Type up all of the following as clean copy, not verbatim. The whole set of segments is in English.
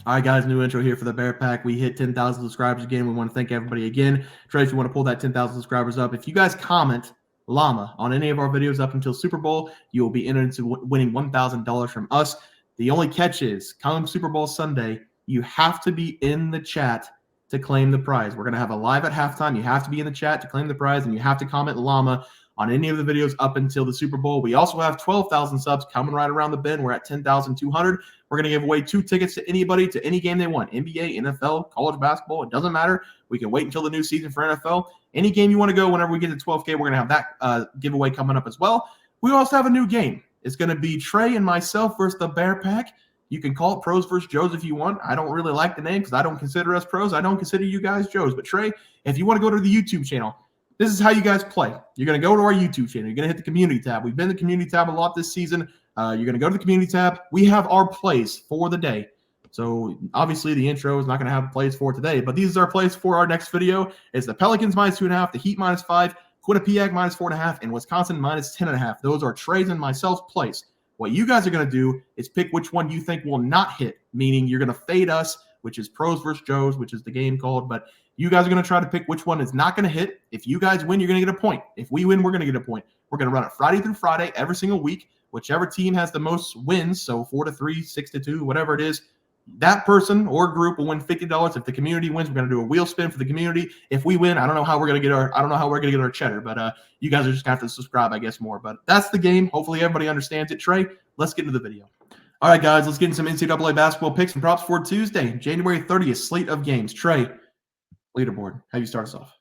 All right, guys, new intro here for the Bear Pack. We hit 10,000 subscribers again. We want to thank everybody again. Trey, if you want to pull that 10,000 subscribers up, if you guys comment llama on any of our videos up until Super Bowl, you will be entered into winning $1,000 from us. The only catch is, come Super Bowl Sunday, you have to be in the chat to claim the prize. We're going to have a live at halftime. You have to be in the chat to claim the prize, and you have to comment llama on any of the videos up until the Super Bowl. We also have 12,000 subs coming right around the bend. We're at 10,200. We're going to give away 2 tickets to anybody to any game they want. NBA, NFL, college basketball, it doesn't matter. We can wait until the new season for NFL. Any game you want to go, whenever we get to 12K, we're going to have that giveaway coming up as well. We also have a new game. It's going to be Trey and myself versus the Bear Pack. You can call it Pros versus Joes if you want. I don't really like the name because I don't consider us pros. I don't consider you guys Joes. But Trey, if you want to go to the YouTube channel, this is how you guys play. You're going to go to our YouTube channel. You're going to hit the community tab. We've been in the community tab a lot this season. You're going to go to the community tab. We have our plays for the day. So obviously the intro is not going to have plays for today, but these are our plays for our next video. It's the Pelicans -2.5, the Heat -5, Quinnipiac -4.5, and Wisconsin -10.5. Those are Trey's and myself's plays. What you guys are going to do is pick which one you think will not hit, meaning you're going to fade us, which is Pros versus Joes, which is the game called, but you guys are going to try to pick which one is not going to hit. If you guys win, you're going to get a point. If we win, we're going to get a point. We're going to run it Friday through Friday every single week. Whichever team has the most wins, so 4-3, 6-2, whatever it is, that person or group will win $50. If the community wins, we're going to do a wheel spin for the community. If we win, I don't know how we're going to get our cheddar, but you guys are just going to have to subscribe, I guess, more. But that's the game. Hopefully everybody understands it. Trey, let's get into the video. All right, guys, let's get into some NCAA basketball picks and props for Tuesday, January 30th, slate of games. Trey, leaderboard, have you start us off?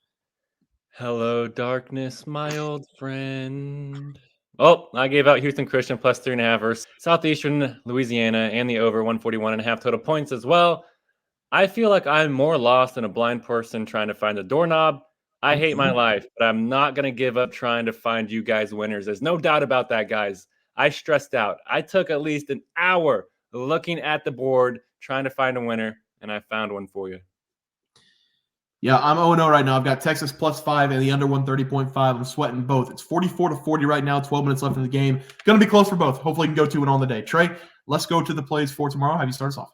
Hello, darkness, my old friend. Oh, I gave out Houston Christian +3.5 versus Southeastern Louisiana and the over 141.5 total points as well. I feel like I'm more lost than a blind person trying to find a doorknob. I hate my life, but I'm not going to give up trying to find you guys winners. There's no doubt about that, guys. I stressed out. I took at least an hour looking at the board, trying to find a winner, and I found one for you. Yeah, I'm 0-0 right now. I've got Texas +5 and the under 130.5. I'm sweating both. It's 44-40 right now, 12 minutes left in the game. Going to be close for both. Hopefully, we can go 2-1 on the day. Trey, let's go to the plays for tomorrow. Have you start us off?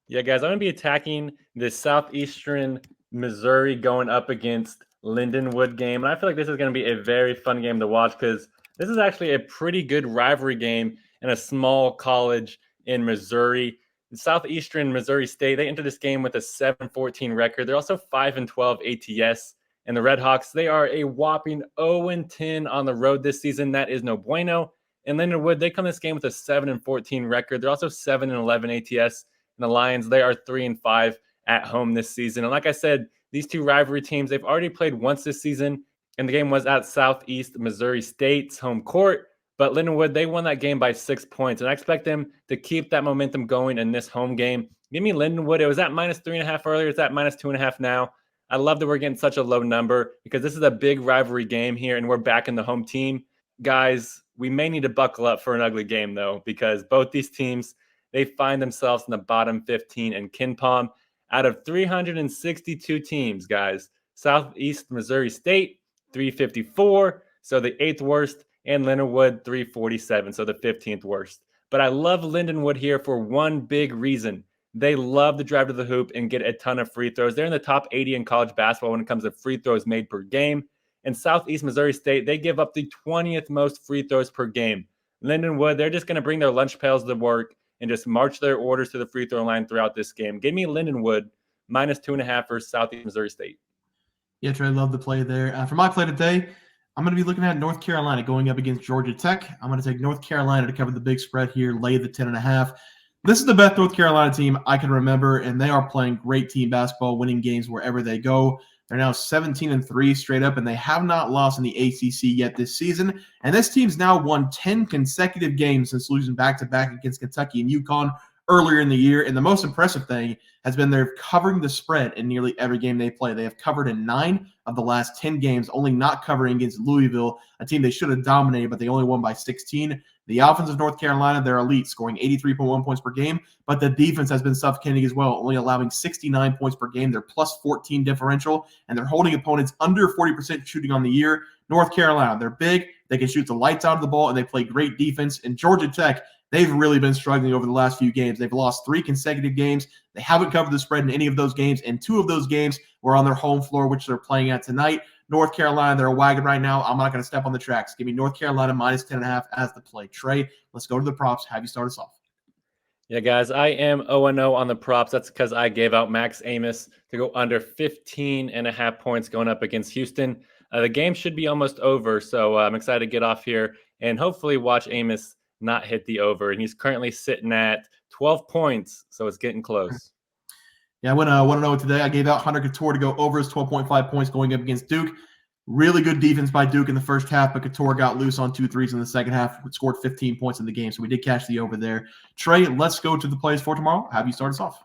Yeah, guys, I'm going to be attacking the Southeastern Missouri going up against Lindenwood game. And I feel like this is going to be a very fun game to watch because this is actually a pretty good rivalry game in a small college in Missouri. Southeastern Missouri State, they entered this game with a 7-14 record. They're also 5-12 ATS. And the Redhawks, they are a whopping 0-10 on the road this season. That is no bueno. And Lindenwood, they come this game with a 7-14 record. They're also 7-11 ATS. And the Lions, they are 3-5 at home this season. And like I said, these two rivalry teams, they've already played once this season. And the game was at Southeast Missouri State's home court. But Lindenwood, they won that game by 6 points. And I expect them to keep that momentum going in this home game. Give me Lindenwood. It was at -3.5 earlier. It's at -2.5 now. I love that we're getting such a low number because this is a big rivalry game here, and we're backing the home team. Guys, we may need to buckle up for an ugly game, though, because both these teams, they find themselves in the bottom 15 in KenPom. Out of 362 teams, guys, Southeast Missouri State, 354, so the 8th worst. And Lindenwood, 347, so the 15th worst. But I love Lindenwood here for one big reason. They love to drive to the hoop and get a ton of free throws. They're in the top 80 in college basketball when it comes to free throws made per game. And Southeast Missouri State, they give up the 20th most free throws per game. Lindenwood, they're just going to bring their lunch pails to work and just march their orders to the free throw line throughout this game. Give me Lindenwood, -2.5 versus Southeast Missouri State. Yeah, Trey, love the play there. For my play today, I'm going to be looking at North Carolina going up against Georgia Tech. I'm going to take North Carolina to cover the big spread here, lay the 10.5. This is the best North Carolina team I can remember, and they are playing great team basketball, winning games wherever they go. They're now 17-3 straight up, and they have not lost in the ACC yet this season. And this team's now won 10 consecutive games since losing back-to-back against Kentucky and UConn earlier in the year. And the most impressive thing has been they're covering the spread in nearly every game they play. They have covered in 9 of the last 10 games, only not covering against Louisville, a team they should have dominated, but they only won by 16. The offense of North Carolina, they're elite, scoring 83.1 points per game, but the defense has been suffocating as well, only allowing 69 points per game. They're +14 differential, and they're holding opponents under 40% shooting on the year. North Carolina, they're big, They can shoot the lights out of the ball, and they play great defense. And Georgia Tech, they've really been struggling over the last few games. They've lost 3 consecutive games. They haven't covered the spread in any of those games, and 2 of those games were on their home floor, which they're playing at tonight. North Carolina, they're a wagon right now. I'm not going to step on the tracks. Give me North Carolina minus 10.5 as the play. Trey, let's go to the props. Have you start us off? Yeah, guys, I am 0-0 on the props. That's because I gave out Max Amos to go under 15.5 points going up against Houston. The game should be almost over, so I'm excited to get off here and hopefully watch Amos not hit the over. And he's currently sitting at 12 points, so it's getting close. Yeah, I went 1-0 today. I gave out Hunter Couture to go over his 12.5 points going up against Duke. Really good defense by Duke in the first half, but Couture got loose on 2 threes in the second half, scored 15 points in the game, so we did catch the over there. Trey, let's go to the plays for tomorrow. Have you start us off?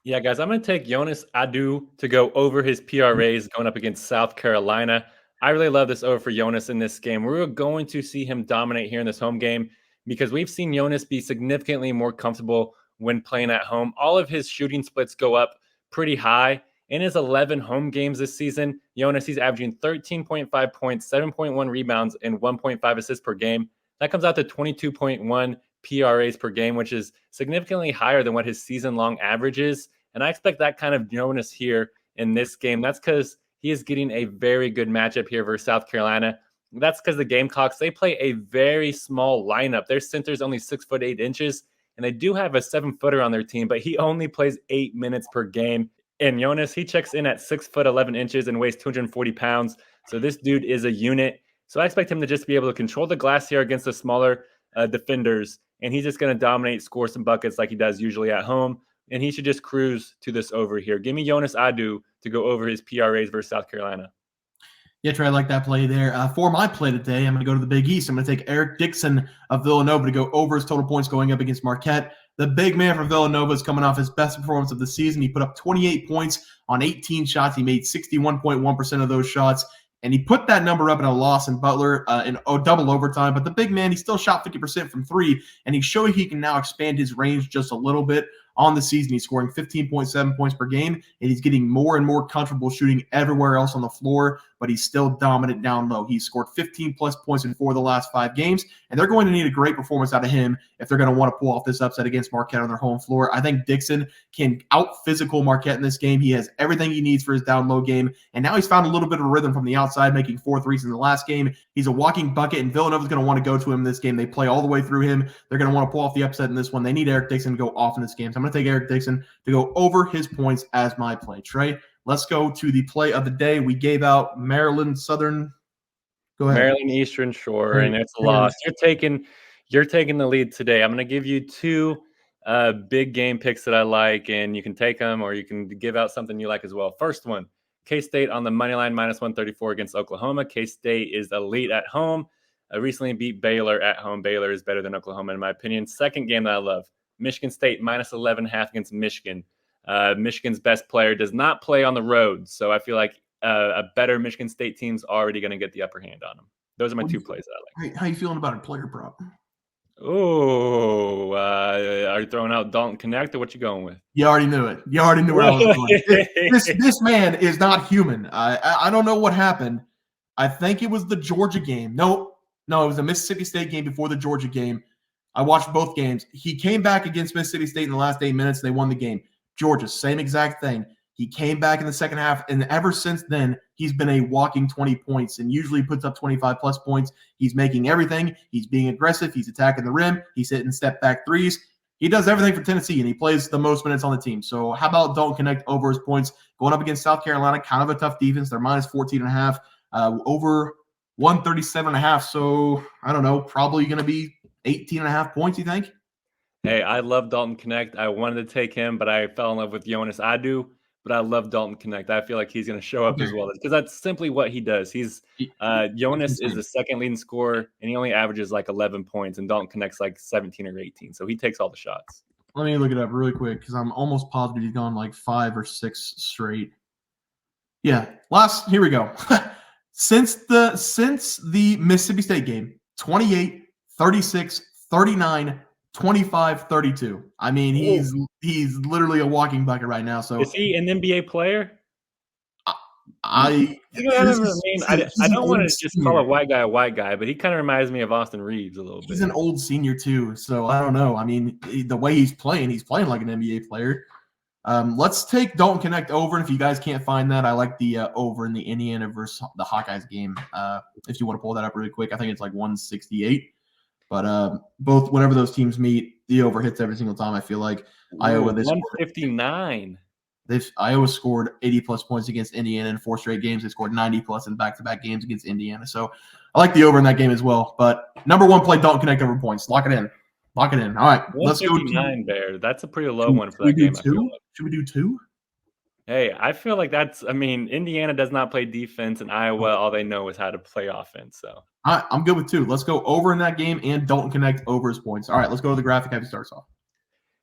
Yeah, guys, I'm going to take Jonas Aidoo to go over his PRAs going up against South Carolina. I really love this over for Jonas in this game. We're going to see him dominate here in this home game because we've seen Jonas be significantly more comfortable when playing at home. All of his shooting splits go up pretty high. In his 11 home games this season, Jonas, he's averaging 13.5 points, 7.1 rebounds, and 1.5 assists per game. That comes out to 22.1 PRAs per game, which is significantly higher than what his season-long average is. And I expect that kind of Jonas here in this game. That's because he is getting a very good matchup here versus South Carolina. That's because the Gamecocks, they play a very small lineup. Their center's only 6'8", and they do have a 7-footer on their team, but he only plays 8 minutes per game. And Jonas, he checks in at 6'11" and weighs 240 pounds. So this dude is a unit. So I expect him to just be able to control the glass here against the smaller defenders. And he's just going to dominate, score some buckets like he does usually at home. And he should just cruise to this over here. Give me Jonas Aidoo to go over his PRAs versus South Carolina. Yeah, Trey, I like that play there. For my play today, I'm going to go to the Big East. I'm going to take Eric Dixon of Villanova to go over his total points going up against Marquette. The big man from Villanova is coming off his best performance of the season. He put up 28 points on 18 shots. He made 61.1% of those shots. And he put that number up in a loss in Butler in double overtime. But the big man, he still shot 50% from 3. And he showed he can now expand his range just a little bit. On the season, he's scoring 15.7 points per game, and he's getting more and more comfortable shooting everywhere else on the floor, but he's still dominant down low. He's scored 15-plus points in 4 of the last 5 games, and they're going to need a great performance out of him if they're going to want to pull off this upset against Marquette on their home floor. I think Dixon can out-physical Marquette in this game. He has everything he needs for his down-low game, and now he's found a little bit of a rhythm from the outside, making 4 threes in the last game. He's a walking bucket, and Villanova's going to want to go to him in this game. They play all the way through him. They're going to want to pull off the upset in this one. They need Eric Dixon to go off in this game, so I'm going to take Eric Dixon to go over his points as my play. Trey, let's go to the play of the day. We gave out Maryland Southern. Go ahead. Maryland Eastern Shore, and it's a loss. You're taking the lead today. I'm going to give you 2 big game picks that I like, and you can take them or you can give out something you like as well. First one, K-State on the money line minus 134 against Oklahoma. K-State is elite at home. I recently beat Baylor at home. Baylor is better than Oklahoma in my opinion. Second game that I love, Michigan State minus 11.5 against Michigan. Michigan's best player does not play on the road, so I feel like a better Michigan State team's already going to get the upper hand on them. Those are my 2 plays that I like. How you feeling about a player prop? Oh, are you throwing out Dalton Connect or what you going with? You already knew it. You already knew where I was going. This man is not human. I don't know what happened. I think it was the Georgia game. No, it was the Mississippi State game before the Georgia game. I watched both games. He came back against Mississippi State in the last 8 minutes. They won the game. Georgia, same exact thing. He came back in the second half, and ever since then, he's been a walking 20 points and usually puts up 25-plus points. He's making everything. He's being aggressive. He's attacking the rim. He's hitting step-back threes. He does everything for Tennessee, and he plays the most minutes on the team. So how about Dalton Connect over his points? Going up against South Carolina, kind of a tough defense. They're minus 14.5, over 137.5. So I don't know, probably going to be 18.5 points, you think? Hey, I love Dalton Connect. I wanted to take him, but I fell in love with Jonas Aidoo. But I love Dalton Connect. I feel like he's going to show up as well because that's simply what he does. Jonas is the second leading scorer, and he only averages like 11 points, and Dalton Connect's like 17 or 18. So he takes all the shots. Let me look it up really quick because I'm almost positive he's gone like 5 or 6 straight. Yeah, here we go. Since the Mississippi State game, 28, 36, 39, 25, 32. I mean, he's literally a walking bucket right now. So is he an NBA player? I I don't want to just call senior. a white guy, but he kind of reminds me of Austin Reeves a little bit. He's an old senior too, so I don't know. I mean, the way he's playing like an NBA player. Let's take Don't Connect over. And if you guys can't find that, I like the over in the Indiana versus the Hawkeyes game. If you want to pull that up really quick, I think it's like 168. But both whenever those teams meet, the over hits every single time. I feel like Iowa this 159. Iowa scored 80 plus points against Indiana in 4 straight games. They scored 90 plus in back-to-back games against Indiana. So I like the over in that game as well. But number 1 play, Don't Connect over points. Lock it in. Lock it in. All right, let's go. 159 Bear. That's a pretty low one for that game. Should we do 2? Hey, I feel like Indiana does not play defense, and Iowa, all they know is how to play offense. So all right, I'm good with 2. Let's go over in that game and Don't Connect over his points. All right, let's go to the graphic. Have you starts off.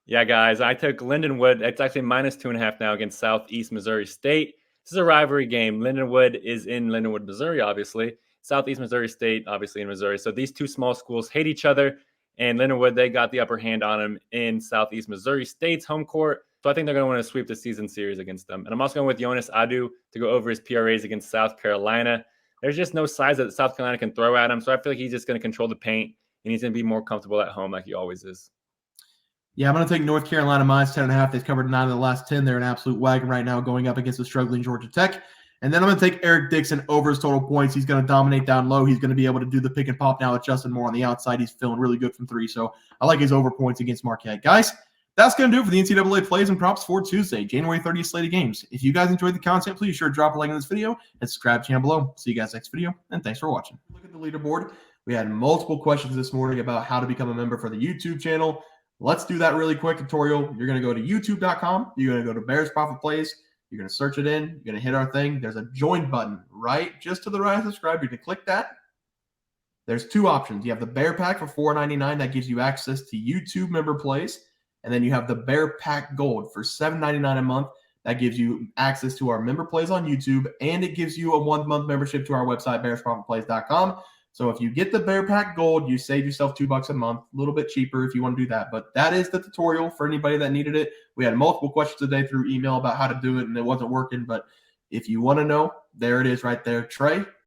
Yeah, guys, I took Lindenwood. It's actually -2.5 now against Southeast Missouri State. This is a rivalry game. Lindenwood is in Lindenwood, Missouri, obviously. Southeast Missouri State, obviously in Missouri. So these two small schools hate each other, and Lindenwood, they got the upper hand on them in Southeast Missouri State's home court. So I think they're going to want to sweep the season series against them. And I'm also going with Jonas Aidoo to go over his PRAs against South Carolina. There's just no size that South Carolina can throw at him. So I feel like he's just going to control the paint, and he's going to be more comfortable at home like he always is. Yeah, I'm going to take North Carolina -10.5. They've covered 9 of the last 10. They're an absolute wagon right now going up against the struggling Georgia Tech. And then I'm going to take Eric Dixon over his total points. He's going to dominate down low. He's going to be able to do the pick and pop now with Justin Moore on the outside. He's feeling really good from 3. So I like his over points against Marquette. Guys, that's going to do it for the NCAA plays and props for Tuesday, January 30th slate of games. If you guys enjoyed the content, please sure to drop a like on this video and subscribe to the channel below. See you guys next video, and thanks for watching. Look at the leaderboard. We had multiple questions this morning about how to become a member for the YouTube channel. Let's do that really quick tutorial. You're going to go to youtube.com. You're going to go to Bears Profit Plays. You're going to search it in. You're going to hit our thing. There's a join button right just to the right of subscribe. You're going to click that. There's 2 options. You have the Bear Pack for $4.99. That gives you access to YouTube member plays. And then you have the Bear Pack Gold for $7.99 a month. That gives you access to our member plays on YouTube. And it gives you a 1-month membership to our website, bearsprofitplays.com. So if you get the Bear Pack Gold, you save yourself $2 a month, a little bit cheaper if you want to do that. But that is the tutorial for anybody that needed it. We had multiple questions today through email about how to do it, and it wasn't working. But if you want to know, there it is right there. Trey,